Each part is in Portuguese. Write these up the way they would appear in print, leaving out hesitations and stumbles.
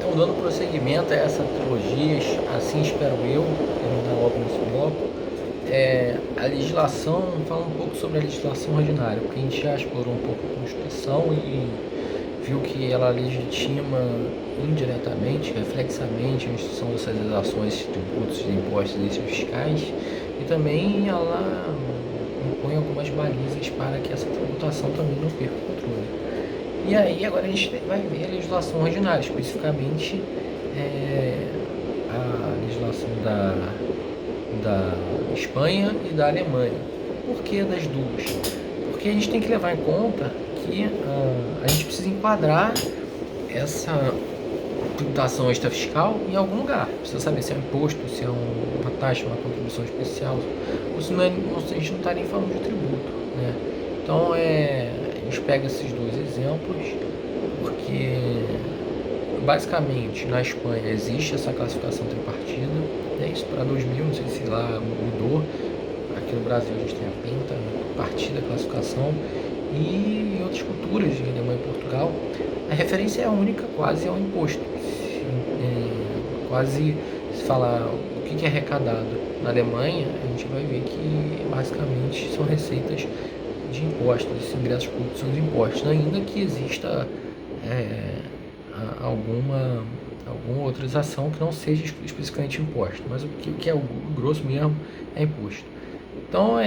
Então, dando prosseguimento a essa trilogia, assim espero eu, terminar a obra nesse bloco, a legislação, fala um pouco sobre a legislação ordinária, porque a gente já explorou um pouco a Constituição e viu que ela legitima indiretamente, reflexamente, a instituição dessas ações, tributos, impostos e fiscais, e também ela impõe algumas balizas para que essa tributação também não perca o controle. E aí agora a gente vai ver a legislação ordinária, especificamente a legislação da Espanha e da Alemanha. Por que das duas? Porque a gente tem que levar em conta que a gente precisa enquadrar essa tributação extrafiscal em algum lugar. Precisa saber se é um imposto, se é uma taxa, uma contribuição especial, ou se não a gente não está nem falando de tributo, né? Então a gente pega esses dois exemplos, porque basicamente na Espanha existe essa classificação tripartida, né? Isso para 2000, não sei se lá mudou. Aqui no Brasil a gente tem a pentapartida classificação, e em outras culturas, em Alemanha e Portugal, a referência é única, quase ao imposto. Quase se falar o que é arrecadado na Alemanha, a gente vai ver que basicamente são receitas de impostos, esses ingressos públicos são de impostos, ainda que exista alguma autorização que não seja especificamente imposto, mas o que é o grosso mesmo é imposto. Então,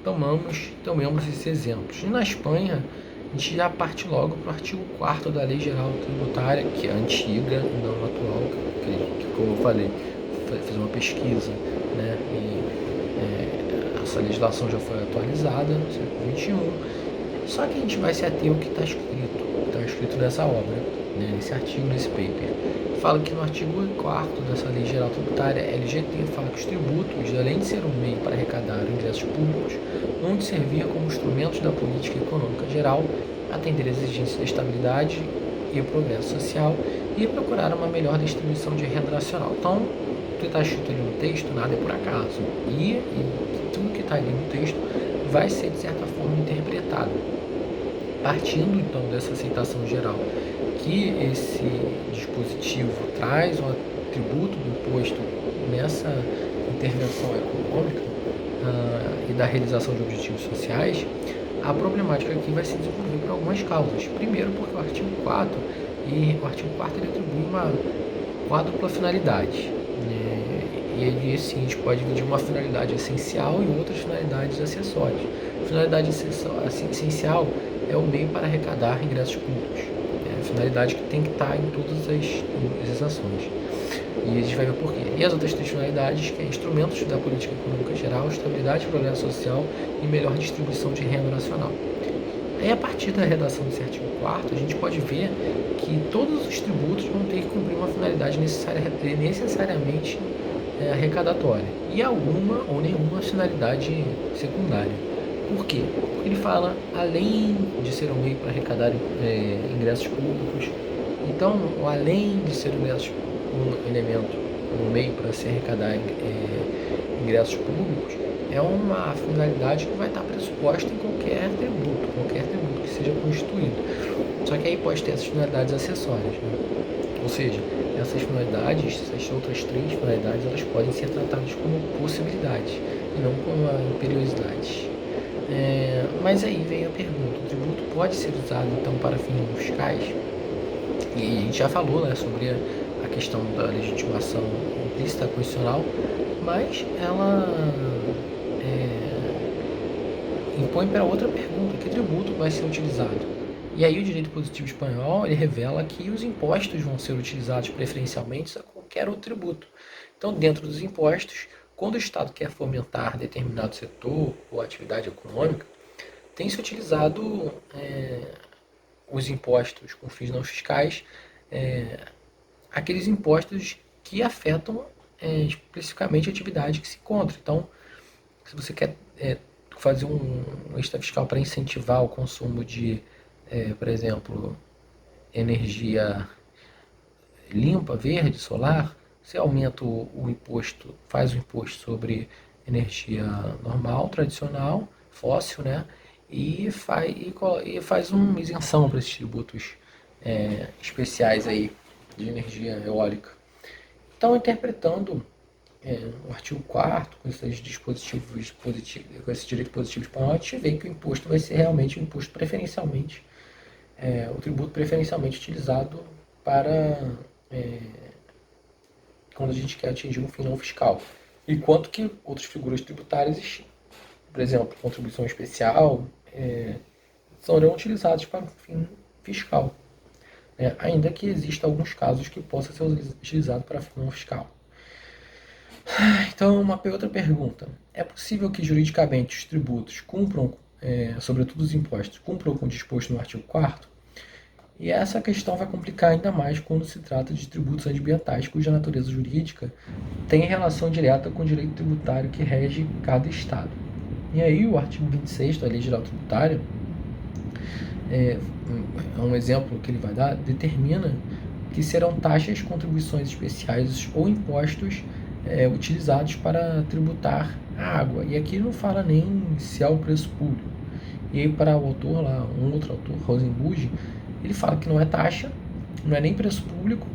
tomamos esses exemplos. E na Espanha, a gente já parte logo para o artigo 4º da Lei Geral Tributária, que é antiga e não atual, que como eu falei, fiz uma pesquisa, né, e essa legislação já foi atualizada no século XXI, só que a gente vai se ater ao que está escrito nessa obra, né, nesse artigo, nesse paper. Fala que no artigo 4º dessa Lei Geral Tributária, LGT, fala que os tributos, além de ser um meio para arrecadar ingressos públicos, vão de servir como instrumentos da política econômica geral, atender às exigências da estabilidade e o progresso social e procurar uma melhor distribuição de renda nacional. Então, o que está escrito ali no texto, nada é por acaso. E tudo que está ali no texto vai ser, de certa forma, interpretado. Partindo, então, dessa aceitação geral que esse dispositivo traz um tributo do imposto nessa intervenção econômica e da realização de objetivos sociais, a problemática aqui vai se desenvolver por algumas causas. Primeiro, porque o artigo 4 ele atribui uma quádrupla finalidade. E ele, assim, a gente pode dividir uma finalidade essencial e outras finalidades acessórias. A finalidade essencial é o meio para arrecadar ingressos públicos. É a finalidade que tem que estar em todas as ações. E a gente vai ver por quê. E as outras três finalidades, que é instrumentos da política econômica geral, estabilidade, progresso social e melhor distribuição de renda nacional. Aí, a partir da redação desse artigo 4º, a gente pode ver que todos os tributos vão ter que cumprir uma finalidade necessariamente arrecadatória e alguma ou nenhuma finalidade secundária. Por quê? Porque ele fala, além de ser um meio para arrecadar ingressos públicos, então, além de ser um elemento, um meio para se arrecadar ingressos públicos, é uma finalidade que vai estar pressuposta em qualquer tributo que seja constituído. Só que aí pode ter essas finalidades acessórias, né? Ou seja, essas outras três finalidades, elas podem ser tratadas como possibilidades e não como uma imperiosidade. Mas aí vem a pergunta, o tributo pode ser usado então para fins fiscais? E a gente já falou, né, sobre a questão da legitimação implícita constitucional, mas ela impõe para outra pergunta, que tributo vai ser utilizado? E aí o direito positivo espanhol, ele revela que os impostos vão ser utilizados preferencialmente a qualquer outro tributo. Então, dentro dos impostos, quando o Estado quer fomentar determinado setor ou atividade econômica, tem se utilizado os impostos com fins não fiscais, aqueles impostos que afetam especificamente a atividade que se encontra. Então, se você quer fazer um extra fiscal para incentivar o consumo de, por exemplo, energia limpa, verde, solar, você aumenta o imposto, faz o imposto sobre energia normal, tradicional, fóssil, né? E faz uma isenção para esses tributos especiais aí de energia eólica. Então, interpretando o artigo 4º, com esses dispositivos positivos, com esse direito positivo espanhol, a gente vê que o imposto vai ser realmente um imposto preferencialmente, o tributo preferencialmente utilizado para quando a gente quer atingir um fim não fiscal. Enquanto que outras figuras tributárias, por exemplo, contribuição especial, serão utilizadas para um fim fiscal, ainda que existam alguns casos que possa ser utilizado para fim não fiscal. Então, uma outra pergunta. É possível que juridicamente os tributos cumpram, sobretudo os impostos, cumpram com o disposto no artigo 4º? E essa questão vai complicar ainda mais quando se trata de tributos ambientais, cuja natureza jurídica tem relação direta com o direito tributário que rege cada Estado. E aí o artigo 26 da Lei Geral Tributária, um exemplo que ele vai dar, determina que serão taxas, contribuições especiais ou impostos utilizados para tributar a água. E aqui não fala nem se é o preço público. E aí para o autor lá, um outro autor, Rosenbusch, ele fala que não é taxa, não é nem preço público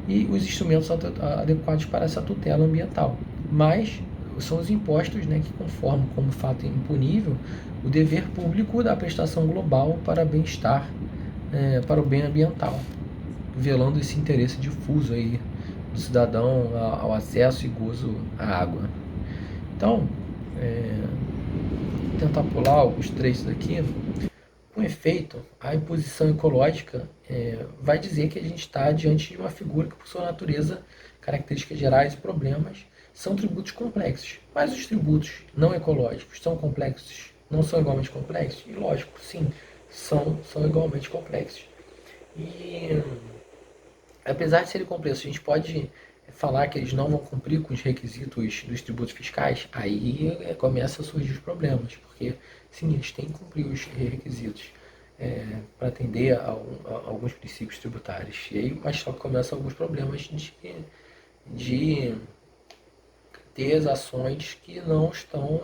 e os instrumentos adequados para essa tutela ambiental. Mas são os impostos, que conformam como fato impunível o dever público da prestação global para bem-estar, para o bem ambiental, velando esse interesse difuso aí do cidadão ao acesso e gozo à água. Então, vou tentar pular os trechos aqui. Com efeito, a imposição ecológica vai dizer que a gente está diante de uma figura que, por sua natureza, características gerais e problemas, são tributos complexos. Mas os tributos não ecológicos são complexos? Não são igualmente complexos? E lógico, sim, são igualmente complexos. E apesar de serem complexos, a gente pode falar que eles não vão cumprir com os requisitos dos tributos fiscais, aí começa a surgir os problemas, porque sim, eles têm que cumprir os requisitos para atender a alguns princípios tributários. E aí, mas só que começam alguns problemas de ter as ações que não estão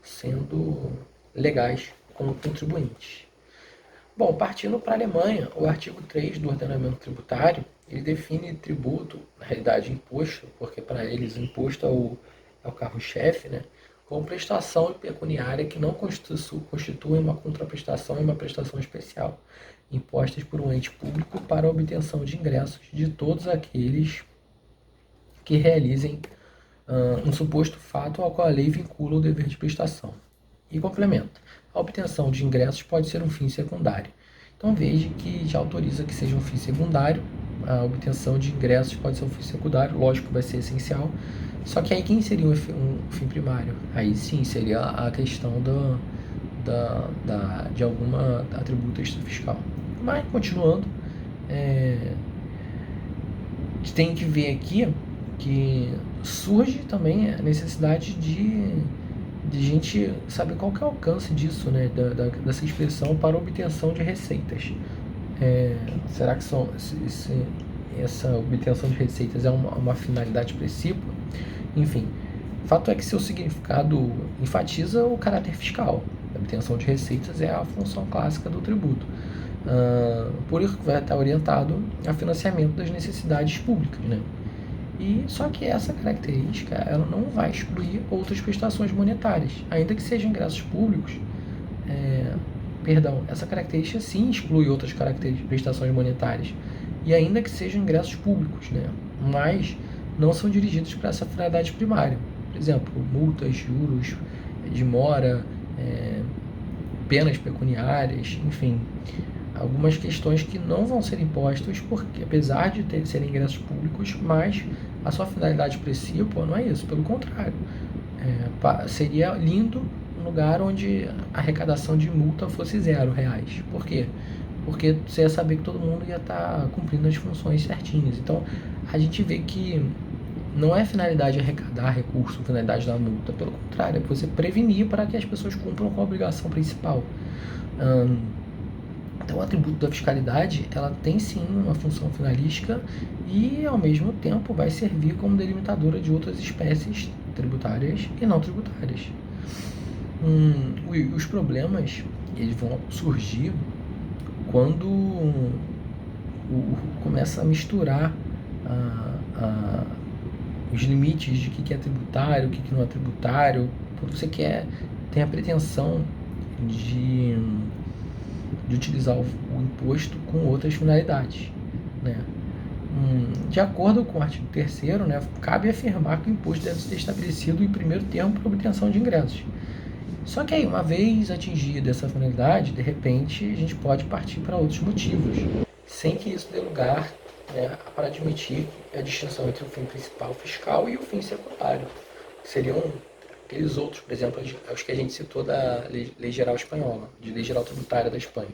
sendo legais como contribuintes. Bom, partindo para a Alemanha, o artigo 3 do ordenamento tributário, ele define tributo, na realidade imposto, porque para eles o imposto é o carro-chefe, como prestação pecuniária que não constitui uma contraprestação e uma prestação especial, impostas por um ente público para a obtenção de ingressos de todos aqueles que realizem um suposto fato ao qual a lei vincula o dever de prestação. E complementa. A obtenção de ingressos pode ser um fim secundário. Então veja que já autoriza que seja um fim secundário. A obtenção de ingressos pode ser um fim secundário, lógico que vai ser essencial. Só que aí quem seria um fim primário? Aí sim seria a questão de alguma atributo extrafiscal. Mas continuando, a gente tem que ver aqui que surge também a necessidade de gente saber qual que é o alcance disso, dessa expressão para obtenção de receitas. Será que essa obtenção de receitas é uma finalidade precípua? Enfim, fato é que seu significado enfatiza o caráter fiscal. A obtenção de receitas é a função clássica do tributo. Por isso que vai estar orientado ao financiamento das necessidades públicas, E só que essa característica ela não vai excluir outras prestações monetárias, ainda que sejam ingressos públicos. Essa característica sim exclui outras prestações monetárias, e ainda que sejam ingressos públicos, mas não são dirigidos para essa finalidade primária. Por exemplo, multas, juros de mora, penas pecuniárias, enfim, algumas questões que não vão ser impostas, porque apesar de serem ingressos públicos, mas a sua finalidade principal não é isso, pelo contrário. Seria lindo um lugar onde a arrecadação de multa fosse R$0. Por quê? Porque você ia saber que todo mundo ia estar cumprindo as funções certinhas. Então, a gente vê que não é finalidade arrecadar recurso, finalidade da multa. Pelo contrário, é você prevenir para que as pessoas cumpram com a obrigação principal. Então, o atributo da fiscalidade, ela tem sim uma função finalística e, ao mesmo tempo, vai servir como delimitadora de outras espécies tributárias e não tributárias. Os problemas eles vão surgir quando começa a misturar os limites de o que é tributário, o que não é tributário. Quando você tem a pretensão de utilizar o imposto com outras finalidades, né? De acordo com o artigo 3º, né, cabe afirmar que o imposto deve ser estabelecido em primeiro termo para obtenção de ingressos. Só que aí, uma vez atingida essa finalidade, de repente, a gente pode partir para outros motivos, sem que isso dê lugar, né, para admitir a distinção entre o fim principal fiscal e o fim secundário, que seriam aqueles outros, por exemplo, os que a gente citou da Lei Geral Espanhola, de Lei Geral Tributária da Espanha.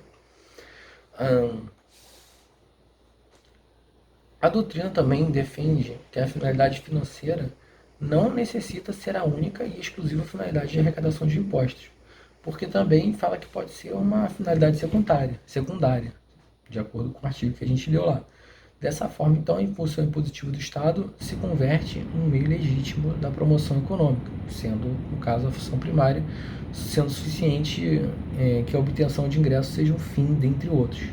A doutrina também defende que a finalidade financeira não necessita ser a única e exclusiva finalidade de arrecadação de impostos, porque também fala que pode ser uma finalidade secundária, de acordo com o artigo que a gente leu lá. Dessa forma, então, a impulsão impositiva do Estado se converte em um meio legítimo da promoção econômica, sendo, no caso, a função primária, sendo suficiente que a obtenção de ingressos seja um fim, dentre outros.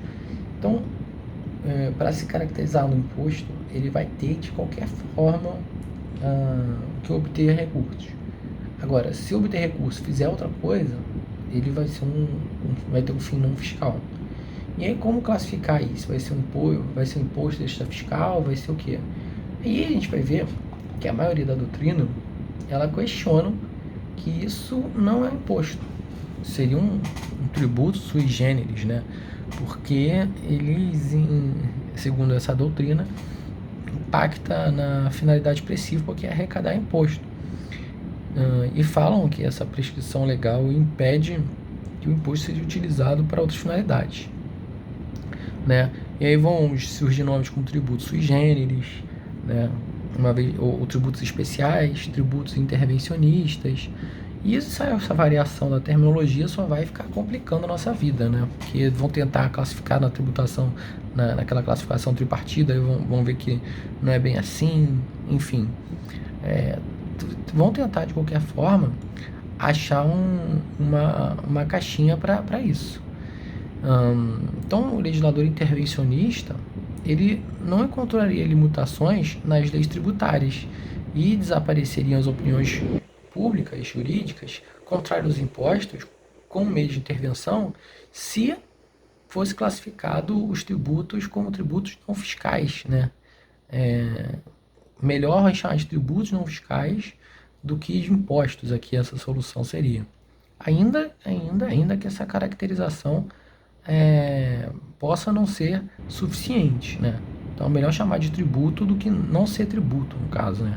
Então, para se caracterizar no imposto, ele vai ter, de qualquer forma, que obter recursos. Agora, se obter recurso fizer outra coisa, ele vai ter um fim não fiscal. E aí, como classificar isso? Vai ser um imposto extra fiscal? Vai ser o quê? Aí a gente vai ver que a maioria da doutrina, ela questiona que isso não é imposto. Seria um tributo sui generis, né? Porque eles, segundo essa doutrina, impacta na finalidade principal, que é arrecadar imposto. E falam que essa prescrição legal impede que o imposto seja utilizado para outras finalidades, né? E aí vão surgir nomes como tributos sui generis, né? Ou tributos especiais, tributos intervencionistas. E essa variação da terminologia só vai ficar complicando a nossa vida, né? Porque vão tentar classificar na tributação, naquela classificação tripartida, e vão ver que não é bem assim, enfim. Vão tentar, de qualquer forma, achar uma caixinha para isso. Então, o legislador intervencionista, ele não encontraria limitações nas leis tributárias e desapareceriam as opiniões públicas, jurídicas, contrárias aos impostos, como meio de intervenção, se fosse classificado os tributos como tributos não fiscais, né? Melhor chamar de tributos não fiscais do que de impostos, aqui essa solução seria. Ainda que essa caracterização possa não ser suficiente, né? Então é melhor chamar de tributo do que não ser tributo, no caso, né?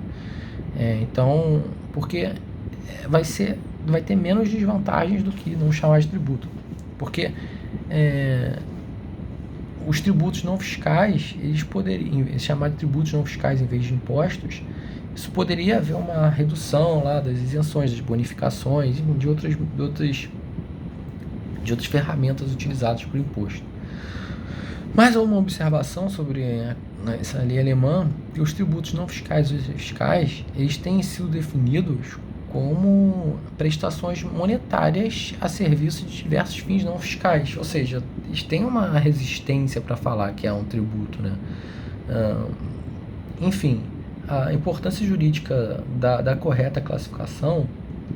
Então, porque vai ter menos desvantagens do que não chamar de tributo. Porque os tributos não fiscais, eles poderiam chamar de tributos não fiscais em vez de impostos. Isso poderia haver uma redução lá das isenções, das bonificações e de outras ferramentas utilizadas para o imposto. Mais uma observação sobre essa lei alemã, que os tributos não fiscais e fiscais, eles têm sido definidos como prestações monetárias a serviço de diversos fins não fiscais, ou seja, eles têm uma resistência para falar que é um tributo, né? Enfim, a importância jurídica da correta classificação,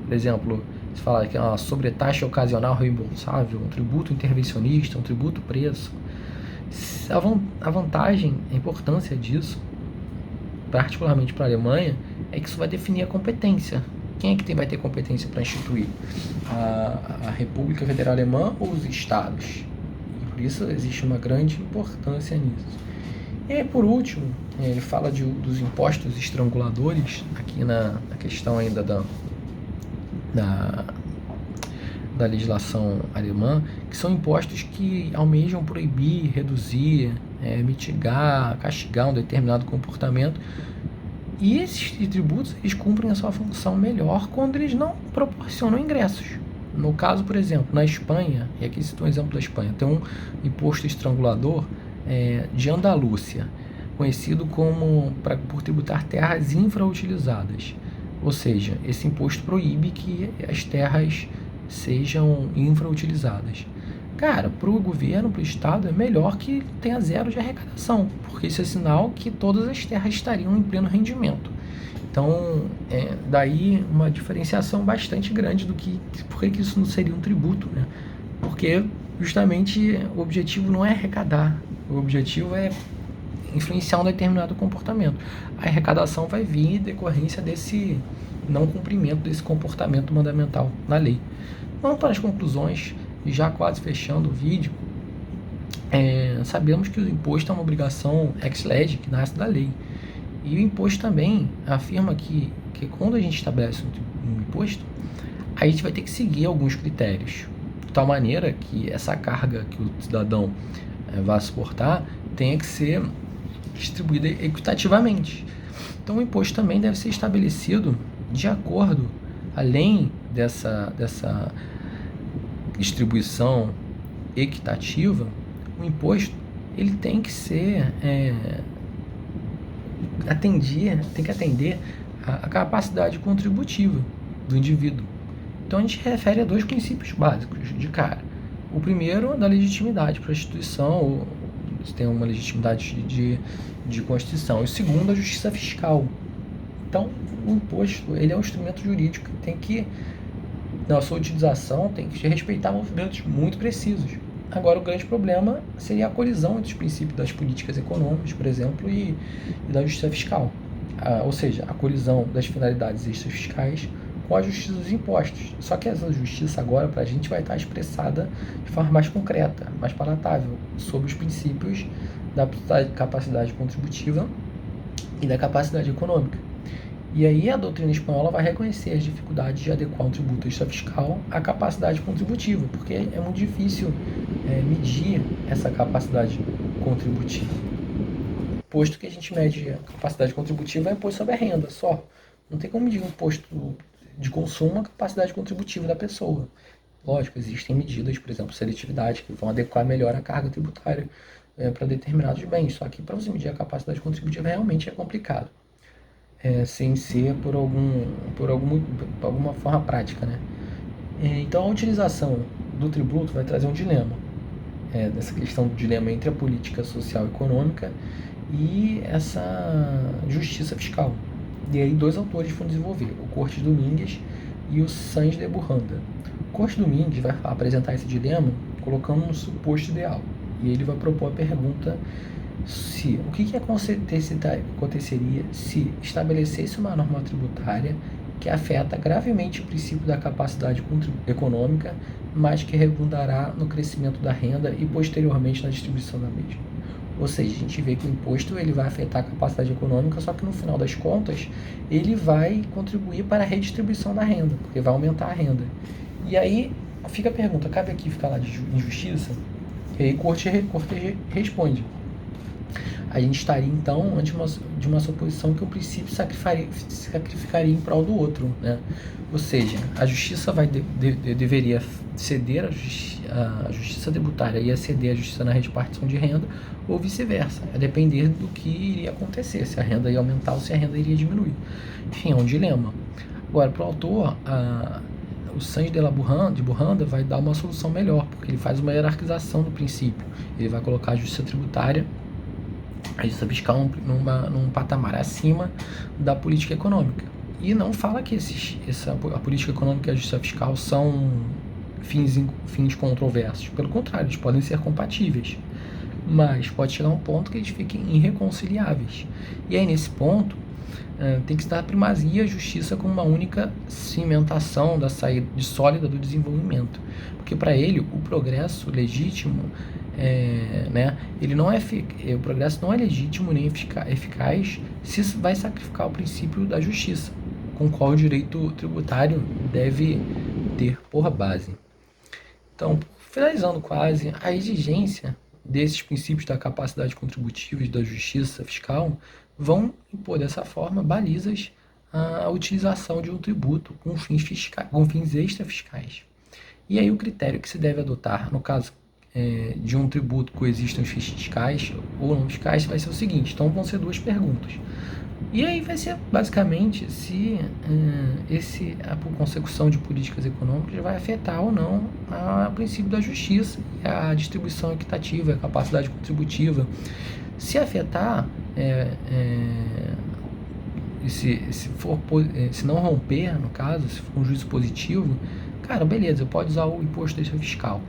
por exemplo, se falar que é uma sobretaxa ocasional reembolsável, um tributo intervencionista, um tributo preço, a vantagem, a importância disso, particularmente para a Alemanha, é que isso vai definir a competência. Quem é que vai ter competência para instituir? A República Federal Alemã ou os estados? E por isso existe uma grande importância nisso. E aí, por último, ele fala dos impostos estranguladores, aqui na questão ainda da legislação alemã, que são impostos que almejam proibir, reduzir, mitigar, castigar um determinado comportamento. E esses tributos, eles cumprem a sua função melhor quando eles não proporcionam ingressos. No caso, por exemplo, na Espanha, e aqui cito um exemplo da Espanha, tem um imposto estrangulador de Andalúcia, conhecido por tributar terras infrautilizadas. Ou seja, esse imposto proíbe que as terras sejam infrautilizadas. Cara, para o governo, para o Estado, é melhor que tenha zero de arrecadação, porque isso é sinal que todas as terras estariam em pleno rendimento. Então, daí uma diferenciação bastante grande do que por que isso não seria um tributo, né? Porque justamente o objetivo não é arrecadar, o objetivo é influenciar um determinado comportamento. A arrecadação vai vir em decorrência desse não cumprimento desse comportamento mandamental na lei. Vamos para as conclusões, já quase fechando o vídeo. Sabemos que o imposto é uma obrigação ex lege que nasce da lei. E o imposto também afirma que quando a gente estabelece um imposto, a gente vai ter que seguir alguns critérios, de tal maneira que essa carga que o cidadão vai suportar tenha que ser distribuída equitativamente. Então o imposto também deve ser estabelecido de acordo, além dessa distribuição equitativa, o imposto ele tem que ser tem que atender a capacidade contributiva do indivíduo. Então a gente refere a dois princípios básicos de cara. O primeiro é da legitimidade para a instituição, ou se tem uma legitimidade de Constituição. E o segundo, a justiça fiscal. Então, o imposto ele é um instrumento jurídico que tem que, na sua utilização, tem que respeitar movimentos muito precisos. Agora, o grande problema seria a colisão entre os princípios das políticas econômicas, por exemplo, e da justiça fiscal. Ou seja, a colisão das finalidades extrafiscais com a justiça dos impostos. Só que essa justiça agora, para a gente, vai estar expressada de forma mais concreta, mais palatável, sobre os princípios da capacidade contributiva e da capacidade econômica. E aí a doutrina espanhola vai reconhecer as dificuldades de adequar um tributo extrafiscal à capacidade contributiva, porque é muito difícil medir essa capacidade contributiva. Posto que a gente mede a capacidade contributiva é imposto sobre a renda só. Não tem como medir um imposto de consumo a capacidade contributiva da pessoa. Lógico, existem medidas, por exemplo, seletividade, que vão adequar melhor a carga tributária para determinados bens. Só que para você medir a capacidade contributiva realmente é complicado. Sem ser por alguma forma prática, né? Então a utilização do tributo vai trazer um dilema, dessa questão do dilema entre a política social e econômica e essa justiça fiscal. E aí dois autores vão desenvolver, o Cortes Domingues e o Sanz de Burranda. O Cortes Domingues vai apresentar esse dilema colocando um suposto ideal, e ele vai propor a pergunta o que aconteceria se estabelecesse uma norma tributária que afeta gravemente o princípio da capacidade econômica, mas que redundará no crescimento da renda e posteriormente na distribuição da mesma. Ou seja, a gente vê que o imposto ele vai afetar a capacidade econômica, só que no final das contas ele vai contribuir para a redistribuição da renda, porque vai aumentar a renda. E aí fica a pergunta, cabe aqui ficar lá de injustiça? E aí Cortes responde. A gente estaria então ante de uma suposição que o princípio sacrificaria em prol do outro, né? Ou seja, a justiça deveria ceder a justiça tributária ia ceder a justiça na repartição de renda, ou vice-versa, a depender do que iria acontecer, se a renda ia aumentar ou se a renda iria diminuir. Enfim, é um dilema. Agora, para o autor, o Sanz de Burranda vai dar uma solução melhor, porque ele faz uma hierarquização do princípio. Ele vai colocar a justiça tributária, a justiça fiscal num patamar acima da política econômica. E não fala que a política econômica e a justiça fiscal são fins controversos. Pelo contrário, eles podem ser compatíveis. Mas pode chegar a um ponto que eles fiquem irreconciliáveis. E aí, nesse ponto, tem que se dar primazia à justiça como uma única cimentação da saída sólida do desenvolvimento. Porque para ele, o progresso legítimo ele não o progresso não é legítimo nem eficaz se vai sacrificar o princípio da justiça, com o qual o direito tributário deve ter por base. Então, finalizando quase, a exigência desses princípios da capacidade contributiva e da justiça fiscal vão impor dessa forma balizas à utilização de um tributo com fins extrafiscais. E aí o critério que se deve adotar, no caso de um tributo coexistam os fins fiscais ou não fiscais, vai ser o seguinte. Então vão ser duas perguntas. E aí vai ser basicamente se a consecução de políticas econômicas vai afetar ou não o princípio da justiça, a distribuição equitativa, a capacidade contributiva. Se afetar, se não romper, no caso, se for um juízo positivo, cara, beleza, pode usar o imposto extra fiscal.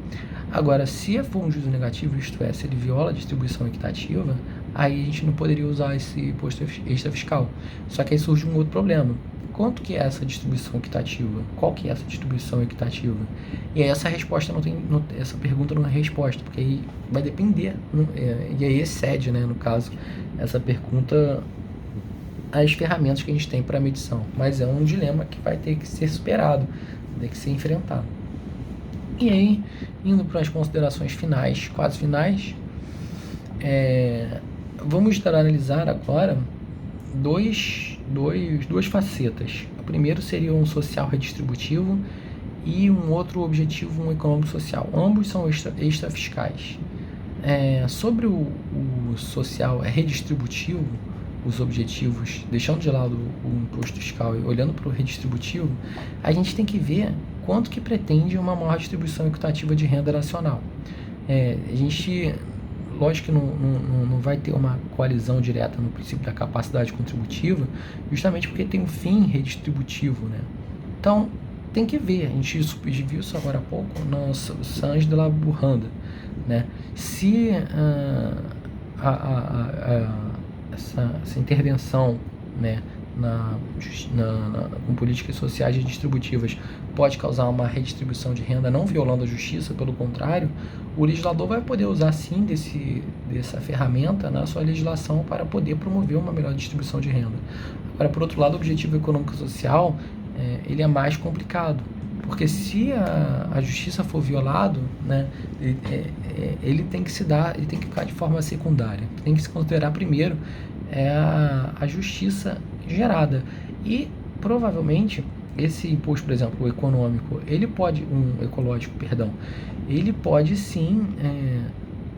Agora, se for um juízo negativo, isto é, se ele viola a distribuição equitativa, aí a gente não poderia usar esse imposto extra fiscal. Só que aí surge um outro problema. Quanto que é essa distribuição equitativa? Qual que é essa distribuição equitativa? E aí essa resposta essa pergunta não é resposta, porque aí vai depender, e aí excede, né, no caso, essa pergunta, as ferramentas que a gente tem para medição. Mas é um dilema que vai ter que ser superado, vai ter que ser enfrentado. E aí, indo para as considerações finais, quase finais, vamos analisar agora duas facetas. O primeiro seria um social redistributivo e um outro objetivo, um econômico social. Ambos são extrafiscais. Sobre o social redistributivo, os objetivos, deixando de lado o imposto fiscal e olhando para o redistributivo, a gente tem que ver quanto que pretende uma maior distribuição equitativa de renda nacional. A gente, lógico que não vai ter uma coalizão direta no princípio da capacidade contributiva, justamente porque tem um fim redistributivo, né? Então, tem que ver, a gente viu isso agora há pouco no Sanz de la Burranda, né? Se essa intervenção, né, com políticas sociais redistributivas pode causar uma redistribuição de renda não violando a justiça, pelo contrário, o legislador vai poder usar sim dessa ferramenta na sua legislação para poder promover uma melhor distribuição de renda. Agora, por outro lado, o objetivo econômico social ele é mais complicado, porque se a justiça for violado, né, ele tem que ficar de forma secundária, tem que se considerar primeiro a justiça gerada. E provavelmente esse imposto, por exemplo, o econômico, ecológico, ele pode sim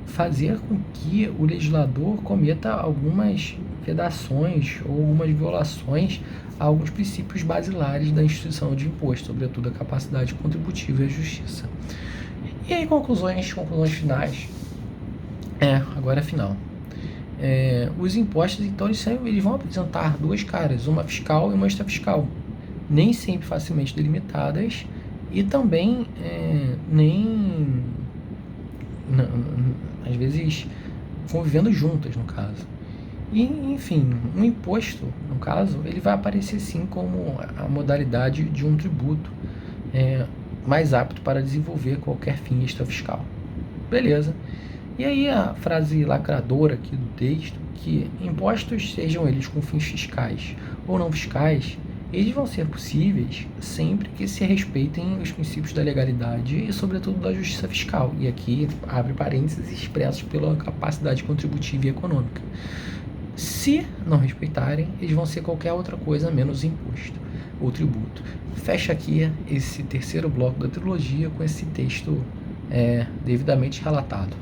fazer com que o legislador cometa algumas vedações ou algumas violações a alguns princípios basilares da instituição de imposto, sobretudo a capacidade contributiva e a justiça. E aí, conclusões finais. Agora é final. Os impostos, então, eles vão apresentar duas caras, uma fiscal e uma extrafiscal, nem sempre facilmente delimitadas e também às vezes convivendo juntas, no caso. E, enfim, um imposto, no caso, ele vai aparecer sim como a modalidade de um tributo mais apto para desenvolver qualquer fim extrafiscal. Beleza. E aí a frase lacradora aqui do texto, que impostos, sejam eles com fins fiscais ou não fiscais, eles vão ser possíveis sempre que se respeitem os princípios da legalidade e, sobretudo, da justiça fiscal. E aqui abre parênteses expressos pela capacidade contributiva e econômica. Se não respeitarem, eles vão ser qualquer outra coisa menos imposto ou tributo. Fecha aqui esse terceiro bloco da trilogia com esse texto devidamente relatado.